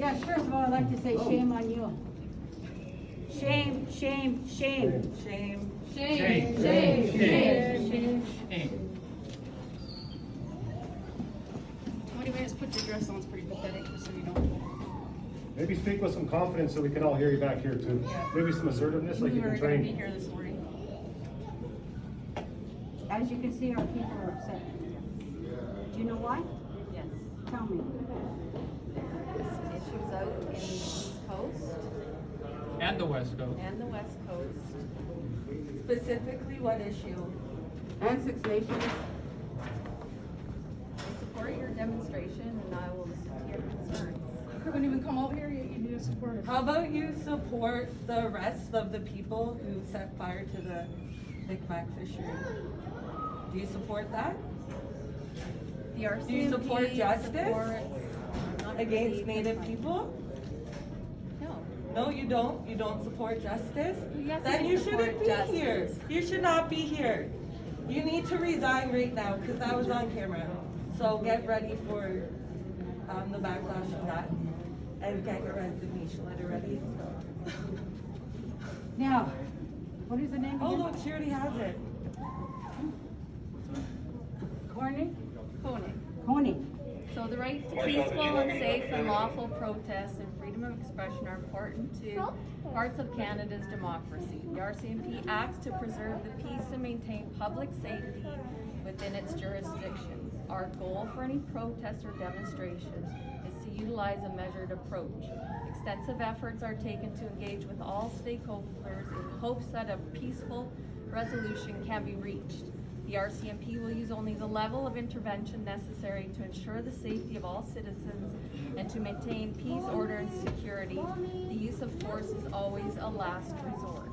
Yes, first of all, I'd like to say shame on you. Shame, shame, shame. Shame. Shame, shame, shame. Anyway, just put your dress on, it's pretty pathetic, just so you know. Maybe speak with some confidence so we can all hear you back here too. Maybe some assertiveness like We you were can gonna be train. here this morning. As you can see, our people are upset. Do you know why? Yes. Tell me. This issues out in the East Coast And the West Coast. and the West Coast. Specifically, what issue? And Six Nations. I support your demonstration and I will listen to your concerns. You couldn't even come over here, you need to support us. How about you support the rest of the people who set fire to the Big Mac fishery? Do you support that? The RCMP Do you support justice supports- I'm not against believe Native in people? No. No, you don't. You don't support justice? Yes, Then I you support shouldn't be justice. here. You should not be here. You need to resign right now because that was on camera. So get ready for the backlash of that and get your resignation letter ready. Now, what is the name Oh, again? look, she already has it. Corny? Koenig. Coney. So the right to peaceful and safe and lawful protest and freedom of expression are important to parts of Canada's democracy. The RCMP acts to preserve the peace and maintain public safety within its jurisdictions. Our goal for any protest or demonstration is to utilize a measured approach. Extensive efforts are taken to engage with all stakeholders in hopes that a peaceful resolution can be reached. The RCMP will use only the level of intervention necessary to ensure the safety of all citizens and to maintain peace, order, and security. The use of force is always a last resort.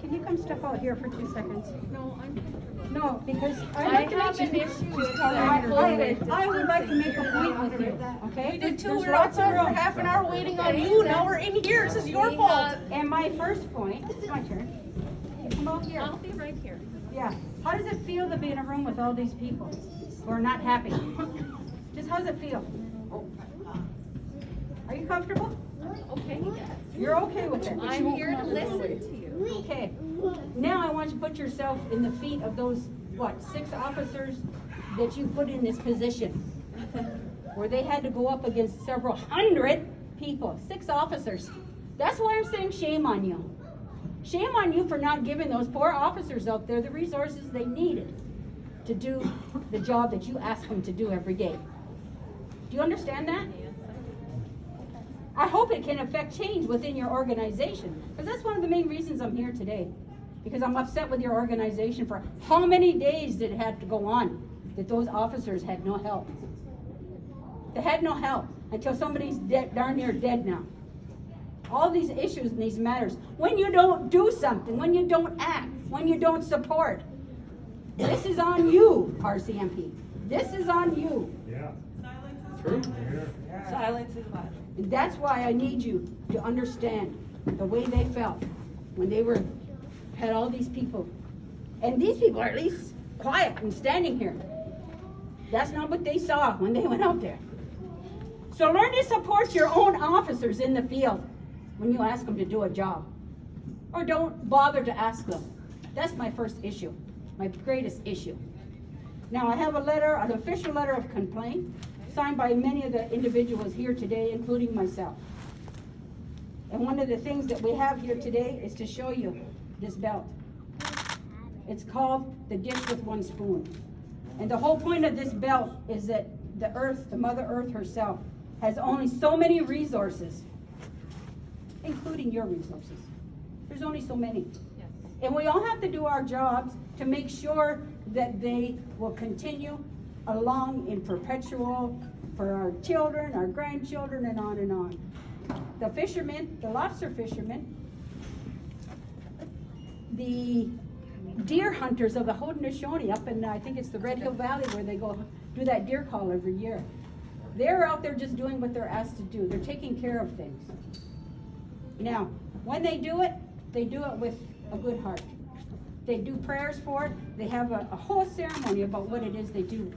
Can you come step out here for 2 seconds? No, I'm comfortable. No, because I I'd like to have make an you. issue with I would like to make a point with you, okay? We did too, There's we were lots of outside for room. half an hour waiting on Okay, you, then. now we're in here, this is your We fault. have- And my first point, it's my turn. You come out here. I'll be right here. Yeah. How does it feel to be in a room with all these people who are not happy? Just how does it feel? Are you comfortable? Okay. You're okay with it? I'm here to listen to you. Okay. Now I want you to put yourself in the feet of those, what, 6 officers that you put in this position, where they had to go up against several hundred people, 6 officers. That's why I'm saying shame on you. Shame on you for not giving those poor officers out there the resources they needed to do the job that you ask them to do every day. Do you understand that? I hope it can affect change within your organization, because that's one of the main reasons I'm here today. Because I'm upset with your organization for how many days did it have to go on that those officers had no help. They had no help until somebody's dead, darn near dead now. All these issues and these matters. When you don't do something, when you don't act, when you don't support, this is on you, RCMP. This is on you. Yeah. True. Yeah. Silence is violence. And that's why I need you to understand the way they felt when they had all these people. And these people are at least quiet and standing here. That's not what they saw when they went out there. So learn to support your own officers in the field when you ask them to do a job. Or don't bother to ask them. That's my first issue, my greatest issue. Now I have a letter, an official letter of complaint, signed by many of the individuals here today, including myself. And one of the things that we have here today is to show you this belt. It's called the dish with one spoon. And the whole point of this belt is that the earth, the Mother Earth herself, has only so many resources, including your resources. There's only so many. Yes. And we all have to do our jobs to make sure that they will continue along in perpetual for our children, our grandchildren, and on and on. The fishermen, the lobster fishermen, the deer hunters of the Haudenosaunee up in, I think it's the Red Hill Valley where they go do that deer call every year. They're out there just doing what they're asked to do. They're taking care of things. Now, when they do it with a good heart. They do prayers for it. They have a whole ceremony about what it is they do.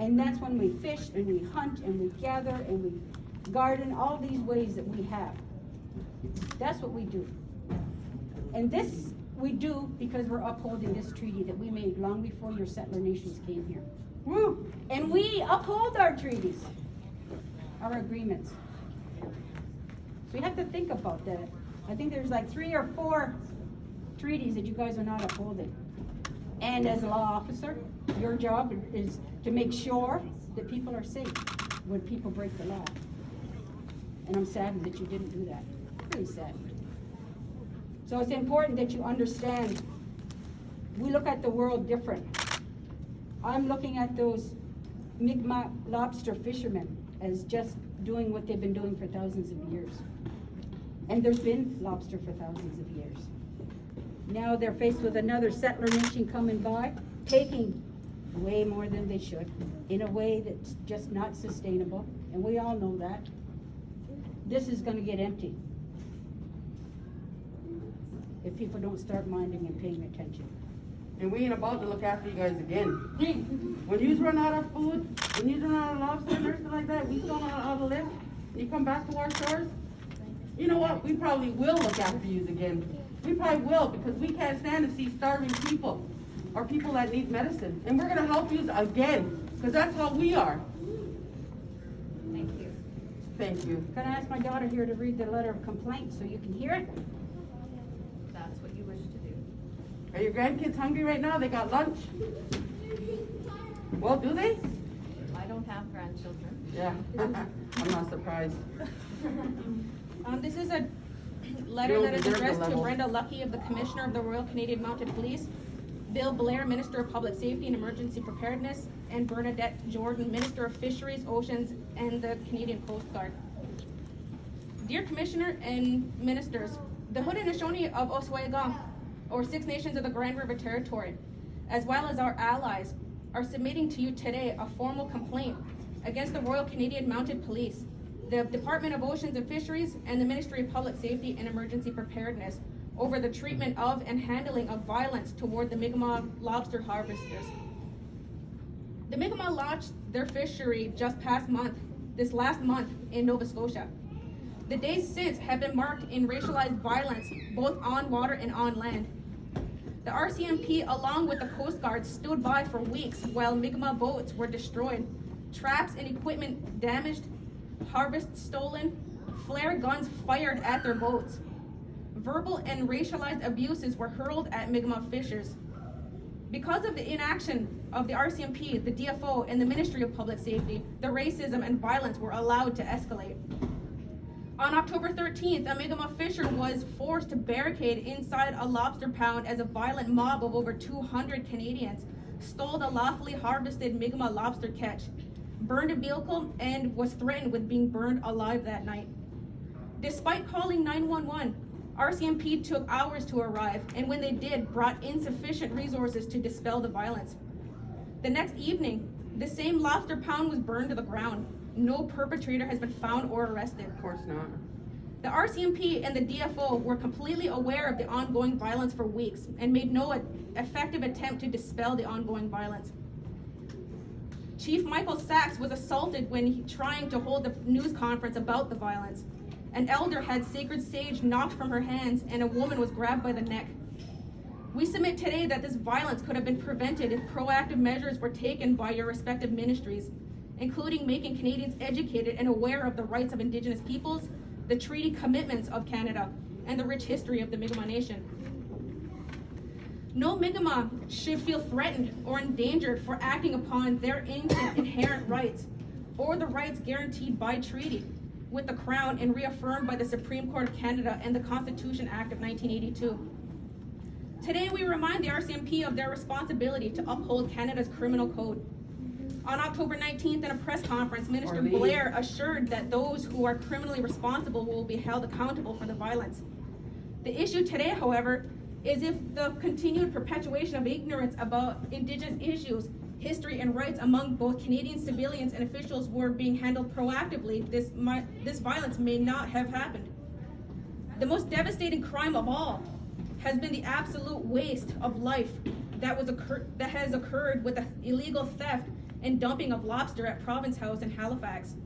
And that's when we fish and we hunt and we gather and we garden, all these ways that we have. That's what we do. And this we do because we're upholding this treaty that we made long before your settler nations came here. Woo! And we uphold our treaties, our agreements. So you have to think about that. I think there's like 3 or 4 treaties that you guys are not upholding. And as a law officer, your job is to make sure that people are safe when people break the law. And I'm saddened that you didn't do that. Really sad. So it's important that you understand, we look at the world different. I'm looking at those Mi'kmaq lobster fishermen as just doing what they've been doing for thousands of years. And there's been lobster for thousands of years. Now they're faced with another settler nation coming by, taking way more than they should, in a way that's just not sustainable, and we all know that. This is gonna get empty if people don't start minding and paying attention. And we ain't about to look after you guys again. When you run out of food, when you run out of lobster and everything like that, we don't know how to live, you come back to our shores, you know what, we probably will look after you again. We probably will, because we can't stand to see starving people, or people that need medicine. And we're gonna help you again, because that's how we are. Thank you. Thank you. Can I ask my daughter here to read the letter of complaint so you can hear it? That's what you wish to do. Are your grandkids hungry right now? They got lunch? Well, do they? I don't have grandchildren. Yeah, I'm not surprised. This is a letter You'll that is deserve the addressed to level. Brenda Lucky of the Commissioner of the Royal Canadian Mounted Police, Bill Blair, Minister of Public Safety and Emergency Preparedness, and Bernadette Jordan, Minister of Fisheries, Oceans, and the Canadian Coast Guard. Dear Commissioner and Ministers, the Haudenosaunee of Oswego, or Six Nations of the Grand River Territory, as well as our allies, are submitting to you today a formal complaint against the Royal Canadian Mounted Police, the Department of Oceans and Fisheries, and the Ministry of Public Safety and Emergency Preparedness over the treatment of and handling of violence toward the Mi'kmaq lobster harvesters. The Mi'kmaq launched their fishery just this last month in Nova Scotia. The days since have been marked in racialized violence, both on water and on land. The RCMP, along with the Coast Guard, stood by for weeks while Mi'kmaq boats were destroyed, traps and equipment damaged, harvests stolen, flare guns fired at their boats. Verbal and racialized abuses were hurled at Mi'kmaq fishers. Because of the inaction of the RCMP, the DFO, and the Ministry of Public Safety, the racism and violence were allowed to escalate. On October 13th, a Mi'kmaq fisher was forced to barricade inside a lobster pound as a violent mob of over 200 Canadians stole the lawfully harvested Mi'kmaq lobster catch, burned a vehicle, and was threatened with being burned alive that night. Despite calling 911, RCMP took hours to arrive, and when they did, brought insufficient resources to dispel the violence. The next evening, the same lobster pound was burned to the ground. No perpetrator has been found or arrested. Of course not. The RCMP and the DFO were completely aware of the ongoing violence for weeks and made no effective attempt to dispel the ongoing violence. Chief Michael Sachs was assaulted when trying to hold a news conference about the violence. An elder had sacred sage knocked from her hands, and a woman was grabbed by the neck. We submit today that this violence could have been prevented if proactive measures were taken by your respective ministries, including making Canadians educated and aware of the rights of Indigenous peoples, the treaty commitments of Canada, and the rich history of the Mi'kmaq Nation. No Mi'kmaq should feel threatened or endangered for acting upon their inherent rights, or the rights guaranteed by treaty with the Crown and reaffirmed by the Supreme Court of Canada and the Constitution Act of 1982. Today we remind the RCMP of their responsibility to uphold Canada's criminal code. On October 19th, in a press conference, Minister Blair assured that those who are criminally responsible will be held accountable for the violence. The issue today, however, is if the continued perpetuation of ignorance about Indigenous issues, history, and rights among both Canadian civilians and officials were being handled proactively, this violence may not have happened. The most devastating crime of all has been the absolute waste of life that has occurred with the illegal theft and dumping of lobster at Province House in Halifax.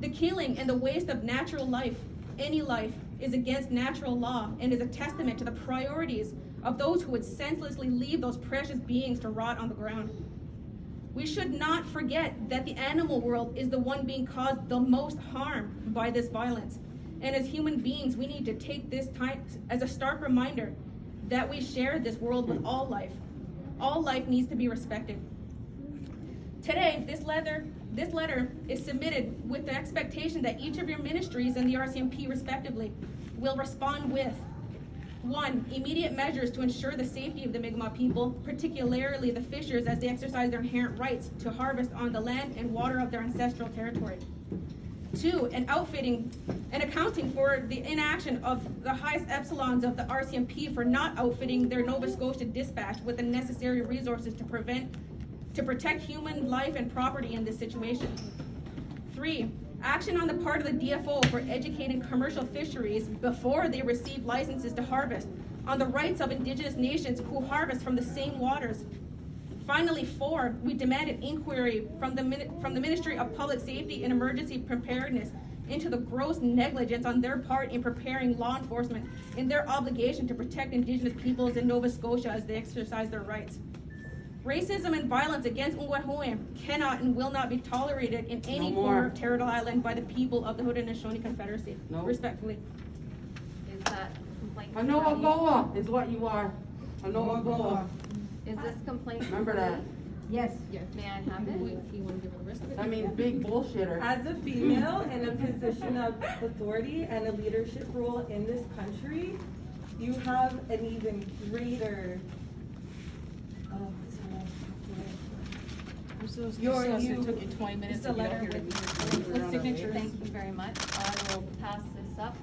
The killing and the waste of natural life, any life, is against natural law and is a testament to the priorities of those who would senselessly leave those precious beings to rot on the ground. We should not forget that the animal world is the one being caused the most harm by this violence. And as human beings, we need to take this time as a stark reminder that we share this world with all life. All life needs to be respected. Today, this letter is submitted with the expectation that each of your ministries and the RCMP respectively will respond with 1. Immediate measures to ensure the safety of the Mi'kmaq people, particularly the fishers as they exercise their inherent rights to harvest on the land and water of their ancestral territory. 2. An outfitting and accounting for the inaction of the highest epsilons of the RCMP for not outfitting their Nova Scotia dispatch with the necessary resources to protect human life and property in this situation. 3. Action on the part of the DFO for educating commercial fisheries before they receive licenses to harvest on the rights of Indigenous nations who harvest from the same waters. Finally, 4, we demand an inquiry from the Ministry of Public Safety and Emergency Preparedness into the gross negligence on their part in preparing law enforcement in their obligation to protect Indigenous peoples in Nova Scotia as they exercise their rights. Racism and violence against Ungwahome cannot and will not be tolerated in any corner of Territorial Island by the people of the Haudenosaunee Confederacy. No. Respectfully. Is that complaint? Anoa is what you are. Anoa. Is this complaint? Remember that. Yes. May I have it? You want to give her the rest of it? That means big bullshitter. As a female in a position of authority and a leadership role in this country, you have an even greater, I'm so You're- sorry you- it took you 20 minutes It's a to get letter here. with signatures. Thank you very much. I will pass this up.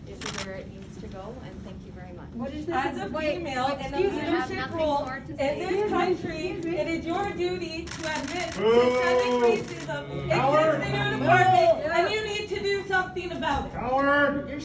This is where it needs to go, and thank you very much. What is this? as a female in a excuse me. I have leadership nothing role more to in say. this country, it is your duty to admit Boo! systemic racism Coward! exists in your department, and you need to do something about it. Coward!